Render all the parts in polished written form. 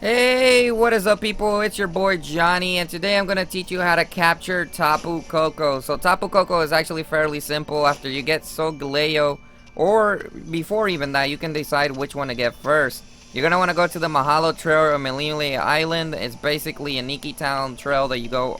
Hey, what is up people? It's your boy Johnny, and today I'm going to teach you how to capture Tapu Cocoa. So Tapu Cocoa is actually fairly simple. After you get Solgaleo, or before even that, you can decide which one to get first. You're going to want to go to the Mahalo Trail or Lele Island. It's basically a Nikki Town trail that you go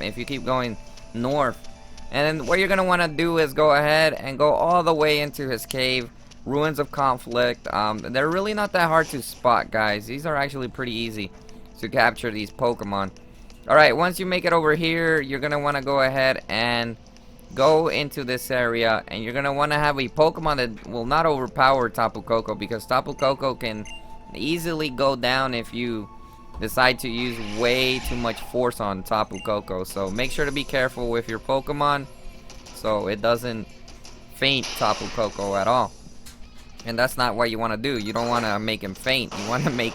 if you keep going north. And then what you're going to want to do is go ahead and go all the way into his cave. Ruins of Conflict. They're really not that hard to spot, guys. These are actually pretty easy to capture these Pokemon. Alright, once you make it over here, you're going to want to go ahead and go into this area. And you're going to want to have a Pokemon that will not overpower Tapu Cocoa, because Tapu Cocoa can easily go down if you decide to use way too much force on Tapu Cocoa. So make sure to be careful with your Pokemon so it doesn't faint Tapu Cocoa at all. And that's not what you want to do. You don't want to make him faint. You want to make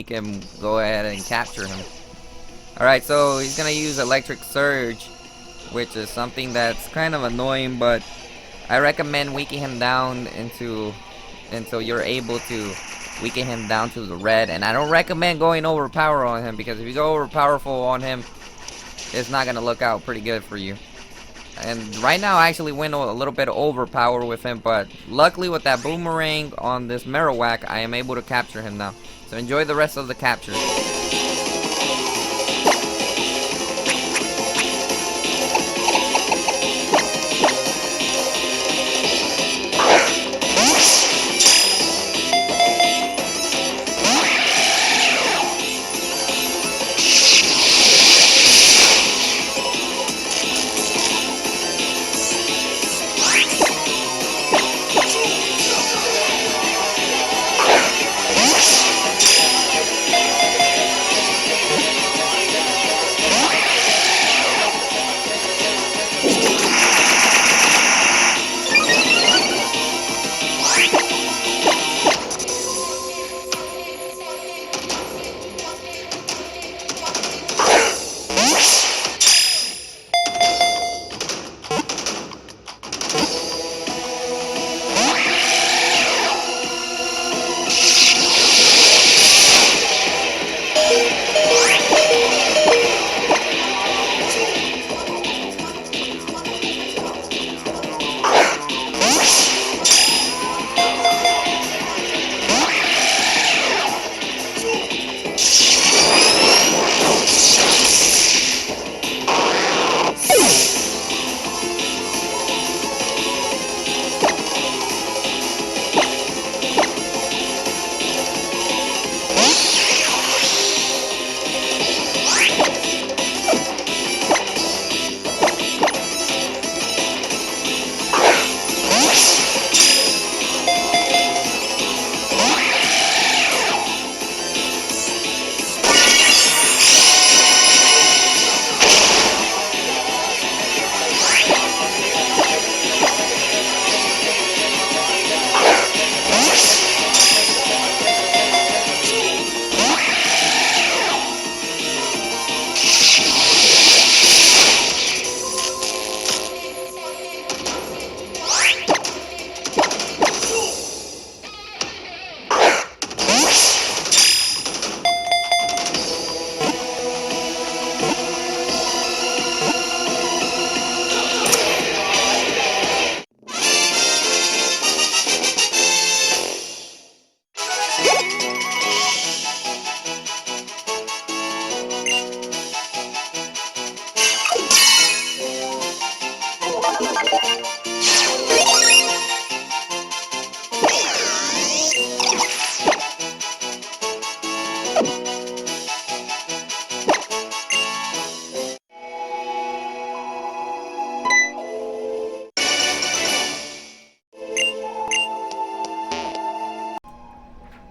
him go ahead and capture him. Alright, so he's going to use Electric Surge, which is something that's kind of annoying, but I recommend weakening him down until you're able to weaken him down to the red. And I don't recommend going overpower on him, because if you go overpowerful on him, it's not going to look out pretty good for you. And right now I actually went a little bit overpower with him, but luckily with that boomerang on this Marowak, I am able to capture him now. So enjoy the rest of the capture.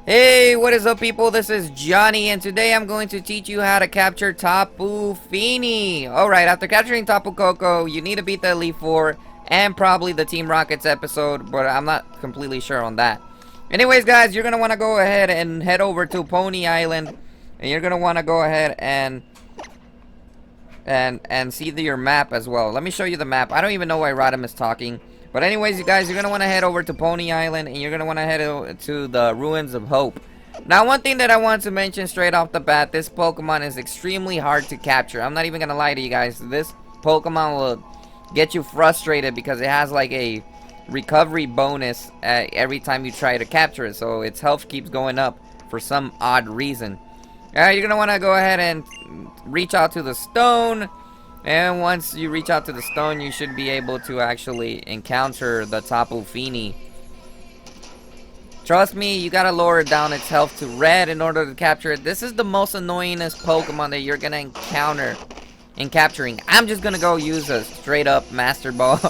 Hey, what is up people? This is Johnny, and today I'm going to teach you how to capture Tapu Feeny. Alright, after capturing Tapu Cocoa, you need to beat the Elite Four and probably the Team Rockets episode, but I'm not completely sure on that. Anyways guys, you're going to want to go ahead and head over to Pony Island, and you're going to want to go ahead and see your map as well. Let me show you the map. I don't even know why Rodham is talking. But anyways, you guys, you're going to want to head over to Pony Island, and you're going to want to head to the Ruins of Hope. Now, one thing that I want to mention straight off the bat, this Pokemon is extremely hard to capture. I'm not even gonna lie to you guys. This Pokemon will get you frustrated because it has like a recovery bonus every time you try to capture it. So its health keeps going up for some odd reason. Alright, you're gonna want to go ahead and reach out to the stone. And once you reach out to the stone, you should be able to actually encounter the Tapu Feeny. Trust me, you gotta lower down its health to red in order to capture it. This is the most annoyingest Pokemon that you're gonna encounter in capturing. I'm just gonna go use a straight up Master Ball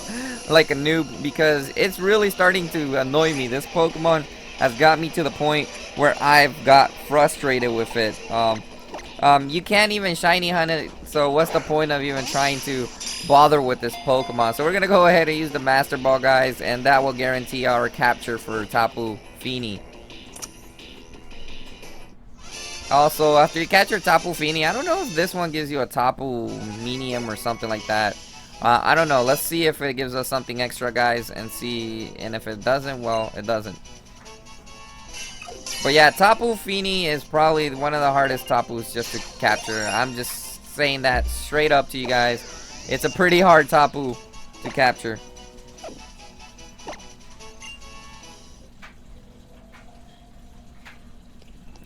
like a noob because it's really starting to annoy me. This Pokemon has got me to the point where I've got frustrated with it. You can't even shiny hunt it, so what's the point of even trying to bother with this Pokemon? So we're gonna go ahead and use the Master Ball, guys, and that will guarantee our capture for Tapu Feeny. Also, after you catch your Tapu Feeny, I don't know if this one gives you a Tapu Minium or something like that. I don't know. Let's see if it gives us something extra, guys, and see. And if it doesn't, well, it doesn't. But yeah, Tapu Feeny is probably one of the hardest Tapus just to capture. I'm just saying that straight up to you guys. It's a pretty hard Tapu to capture.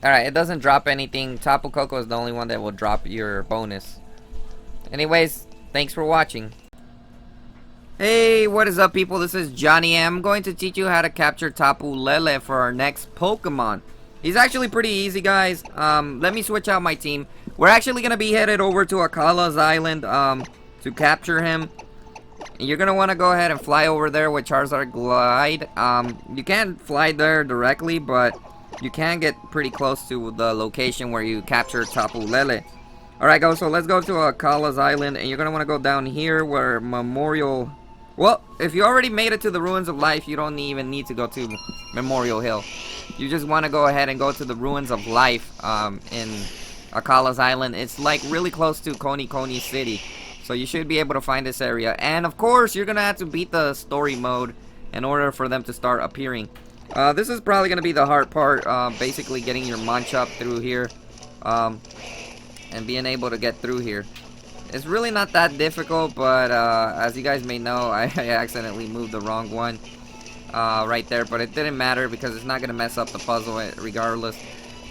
Alright, it doesn't drop anything. Tapus Cocoa is the only one that will drop your bonus. Anyways, thanks for watching. Hey, what is up, people? This is Johnny. I'm going to teach you how to capture Tapu Lele for our next Pokemon. He's actually pretty easy, guys. Let me switch out my team. We're actually going to be headed over to Akala's Island to capture him. You're going to want to go ahead and fly over there with Charizard Glide. You can't fly there directly, but you can get pretty close to the location where you capture Tapu Lele. Alright, guys, so let's go to Akala's Island, and you're going to want to go down here where Memorial... Well, if you already made it to the Ruins of Life, you don't even need to go to Memorial Hill. You just want to go ahead and go to the Ruins of Life in Akala's Island. It's like really close to Koni City. So you should be able to find this area. And of course, you're going to have to beat the story mode in order for them to start appearing. This is probably going to be the hard part. Basically getting your Manchop through here. And being able to get through here. It's really not that difficult, but as you guys may know, I accidentally moved the wrong one right there, but it didn't matter because it's not going to mess up the puzzle regardless.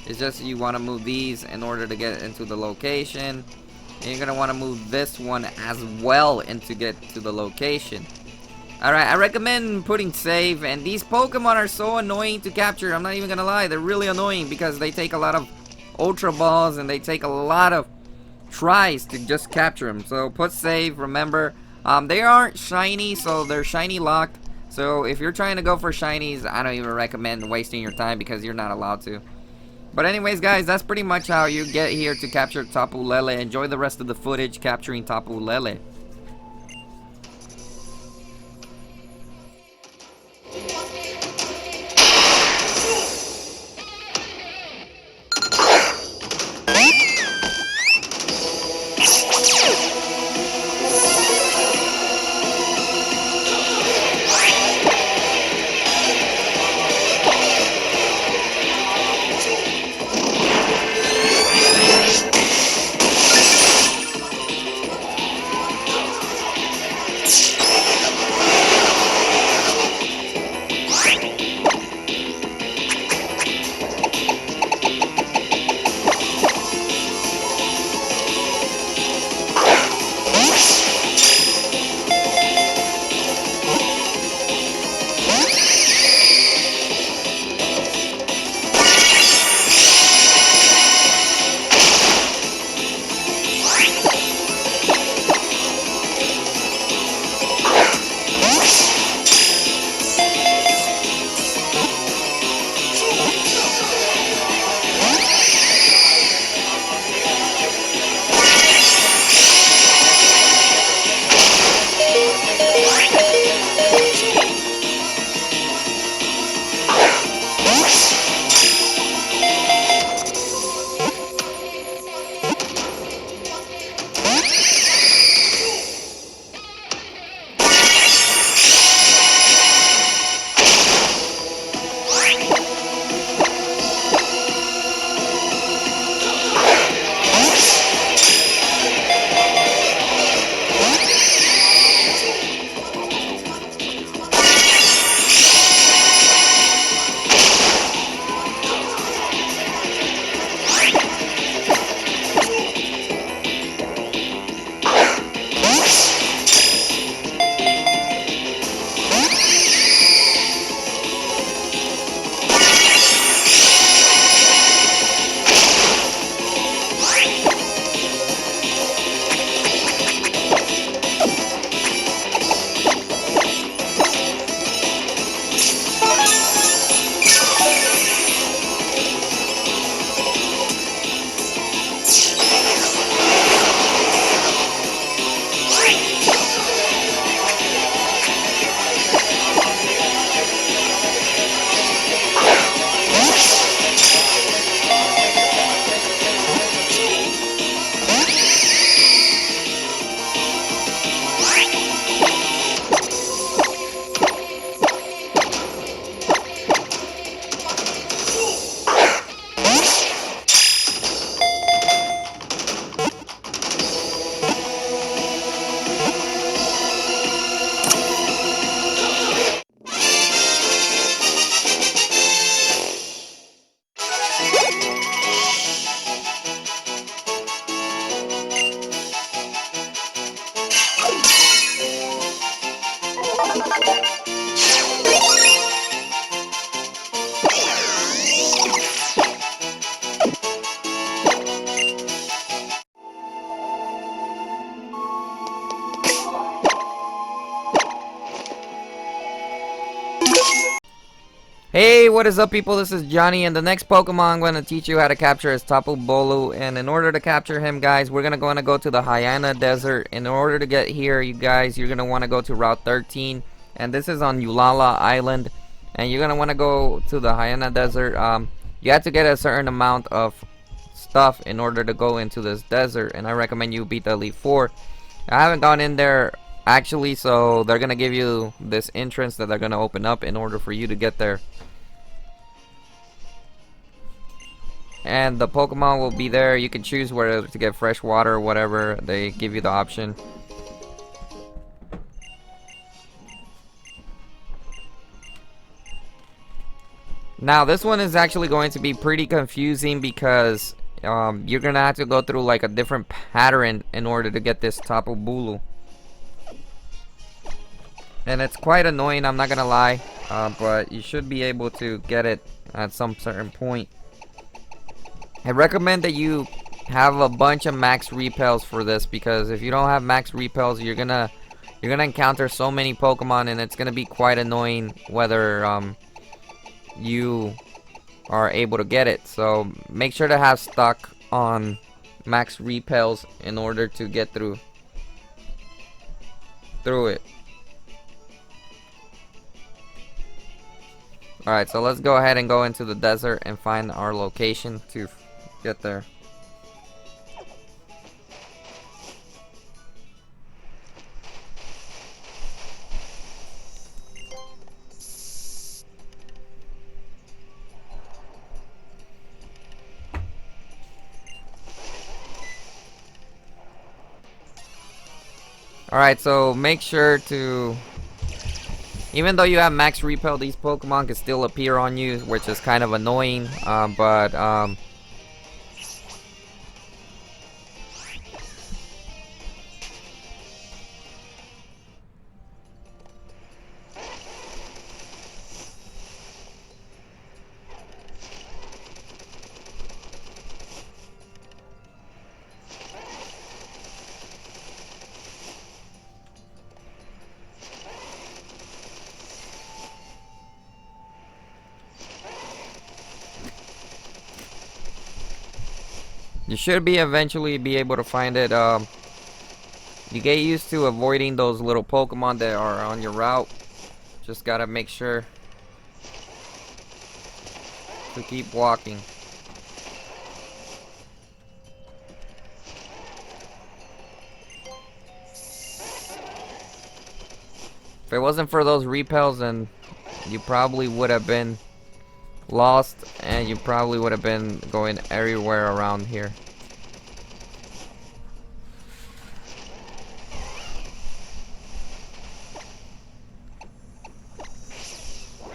It's just you want to move these in order to get into the location, and you're going to want to move this one as well to get to the location. Alright, I recommend putting save, and these Pokemon are so annoying to capture. I'm not even going to lie, they're really annoying because they take a lot of Ultra Balls and they take a lot of tries to just capture them. So put save. Remember, they aren't shiny, so they're shiny locked. So if you're trying to go for shinies, I don't even recommend wasting your time because you're not allowed to. But anyways, guys, that's pretty much how you get here to capture Tapu Lele. Enjoy the rest of the footage capturing Tapu Lele. Hey, what is up, people? This is Johnny, and the next Pokemon I'm going to teach you how to capture is Tapu Bolu. And in order to capture him, guys, we're going to go to the Hyena Desert. In order to get here, you guys, you're going to want to go to Route 13, and this is on Ulala Island. And you're going to want to go to the Hyena Desert. You have to get a certain amount of stuff in order to go into this desert, and I recommend you beat the Elite Four. I haven't gone in there actually, so they're going to give you this entrance that they're going to open up in order for you to get there. And the Pokemon will be there. You can choose whether to get fresh water or whatever. They give you the option. Now this one is actually going to be pretty confusing because you're gonna have to go through like a different pattern in order to get this Tapu Bulu. And it's quite annoying, I'm not gonna lie, but you should be able to get it at some certain point. I recommend that you have a bunch of max repels for this, because if you don't have max repels, you're gonna encounter so many Pokemon, and it's gonna be quite annoying whether you are able to get it. So make sure to have stock on max repels in order to get through it. Alright, so let's go ahead and go into the desert and find our location to get there. Alright, so make sure to, even though you have max repel, these Pokemon can still appear on you, which is kind of annoying, but you should eventually be able to find it. You get used to avoiding those little Pokemon that are on your route. Just gotta make sure to keep walking. If it wasn't for those repels, then you probably would have been lost, and you probably would have been going everywhere around here.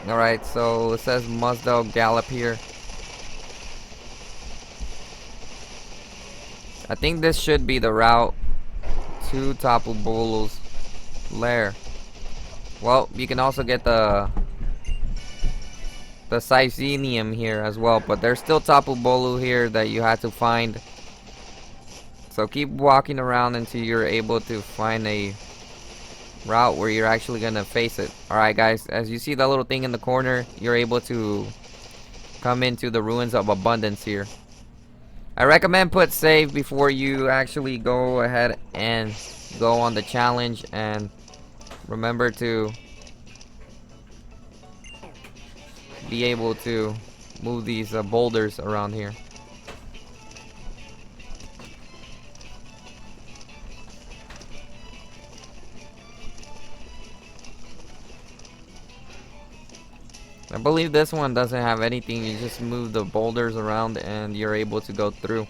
Alright, so it says Muzdell Gallop here. I think this should be the route to Tapu Bolu's lair. Well, you can also get the Scythenium here as well, but there's still Tapu Bolu here that you have to find. So keep walking around until you're able to find a route where you're actually gonna face it. Alright guys, as you see that little thing in the corner, you're able to come into the Ruins of Abundance here. I recommend put save before you actually go ahead and go on the challenge, and remember to be able to move these boulders around here. I believe this one doesn't have anything. You just move the boulders around and you're able to go through.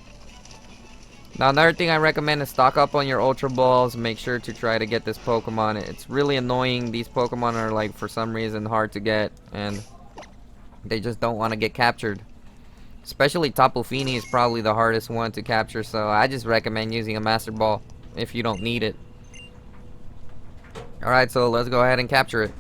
Now another thing I recommend is stock up on your Ultra Balls. Make sure to try to get this Pokemon. It's really annoying. These Pokemon are like for some reason hard to get, and they just don't want to get captured. Especially Tapu Feeny is probably the hardest one to capture, so I just recommend using a Master Ball if you don't need it. Alright, so let's go ahead and capture it.